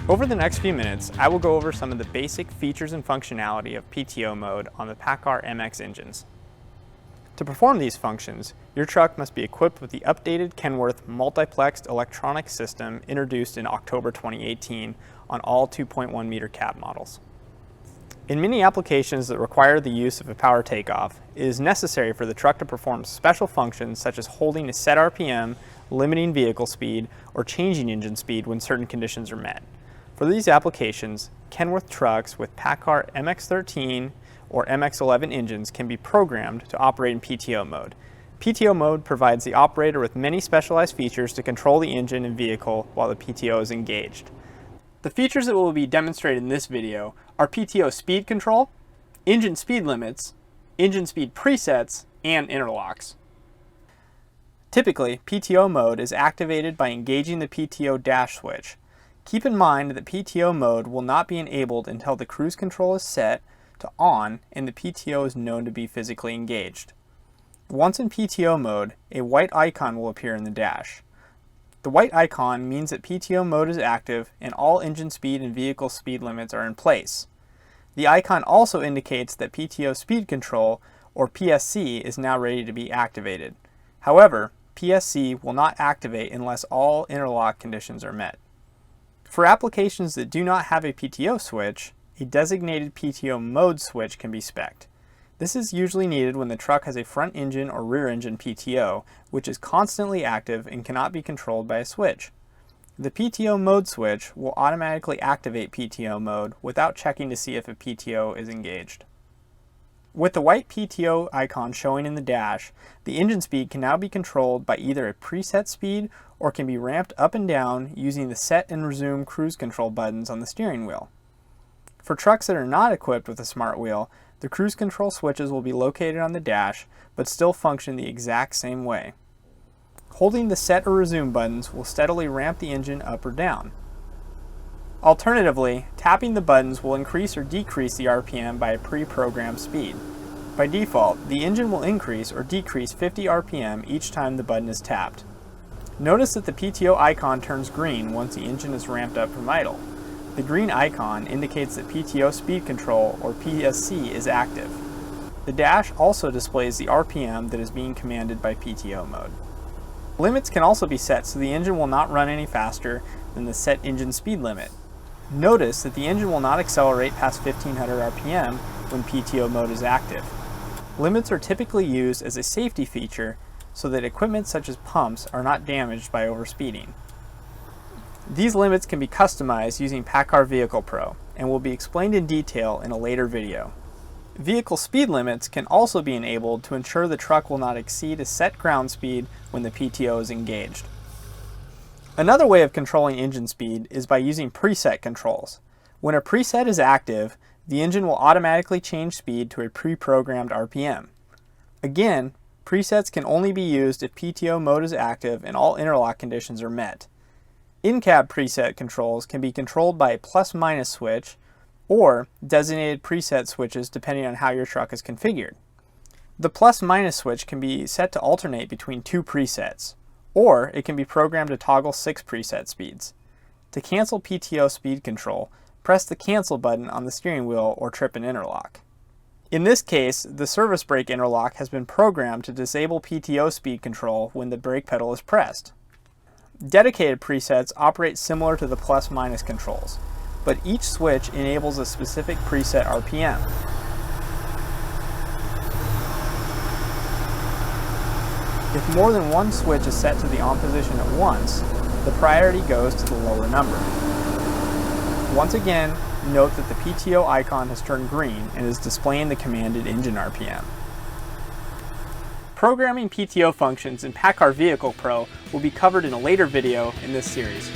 Over the next few minutes, I will go over some of the basic features and functionality of PTO mode on the PACCAR MX engines. To perform these functions, your truck must be equipped with the updated Kenworth multiplexed electronic system introduced in October 2018 on all 2.1 meter cab models. In many applications that require the use of a power takeoff, it is necessary for the truck to perform special functions such as holding a set RPM, limiting vehicle speed, or changing engine speed when certain conditions are met. For these applications, Kenworth trucks with PACCAR MX-13 or MX-11 engines can be programmed to operate in PTO mode. PTO mode provides the operator with many specialized features to control the engine and vehicle while the PTO is engaged. The features that will be demonstrated in this video are PTO speed control, engine speed limits, engine speed presets, and interlocks. Typically, PTO mode is activated by engaging the PTO dash switch. Keep in mind that PTO mode will not be enabled until the cruise control is set to on and the PTO is known to be physically engaged. Once in PTO mode, a white icon will appear in the dash. The white icon means that PTO mode is active and all engine speed and vehicle speed limits are in place. The icon also indicates that PTO speed control, or PSC, is now ready to be activated. However, PSC will not activate unless all interlock conditions are met. For applications that do not have a PTO switch, a designated PTO mode switch can be spec'd. This is usually needed when the truck has a front engine or rear engine PTO, which is constantly active and cannot be controlled by a switch. The PTO mode switch will automatically activate PTO mode without checking to see if a PTO is engaged. With the white PTO icon showing in the dash, the engine speed can now be controlled by either a preset speed or can be ramped up and down using the set and resume cruise control buttons on the steering wheel. For trucks that are not equipped with a smart wheel, the cruise control switches will be located on the dash but still function the exact same way. Holding the set or resume buttons will steadily ramp the engine up or down. Alternatively, tapping the buttons will increase or decrease the RPM by a pre-programmed speed. By default, the engine will increase or decrease 50 RPM each time the button is tapped. Notice that the PTO icon turns green once the engine is ramped up from idle. The green icon indicates that PTO speed control, or PSC, is active. The dash also displays the RPM that is being commanded by PTO mode. Limits can also be set so the engine will not run any faster than the set engine speed limit. Notice that the engine will not accelerate past 1500 RPM when PTO mode is active. Limits are typically used as a safety feature so that equipment such as pumps are not damaged by overspeeding. These limits can be customized using PACCAR Vehicle Pro and will be explained in detail in a later video. Vehicle speed limits can also be enabled to ensure the truck will not exceed a set ground speed when the PTO is engaged. Another way of controlling engine speed is by using preset controls. When a preset is active, the engine will automatically change speed to a pre-programmed RPM. Again, presets can only be used if PTO mode is active and all interlock conditions are met. In-cab preset controls can be controlled by a plus-minus switch or designated preset switches depending on how your truck is configured. The plus-minus switch can be set to alternate between two presets, or it can be programmed to toggle 6 preset speeds. To cancel PTO speed control, press the cancel button on the steering wheel or trip an interlock. In this case, the service brake interlock has been programmed to disable PTO speed control when the brake pedal is pressed. Dedicated presets operate similar to the plus-minus controls, but each switch enables a specific preset RPM. If more than one switch is set to the on position at once, the priority goes to the lower number. Once again, note that the PTO icon has turned green and is displaying the commanded engine RPM. Programming PTO functions in PACCAR Vehicle Pro will be covered in a later video in this series.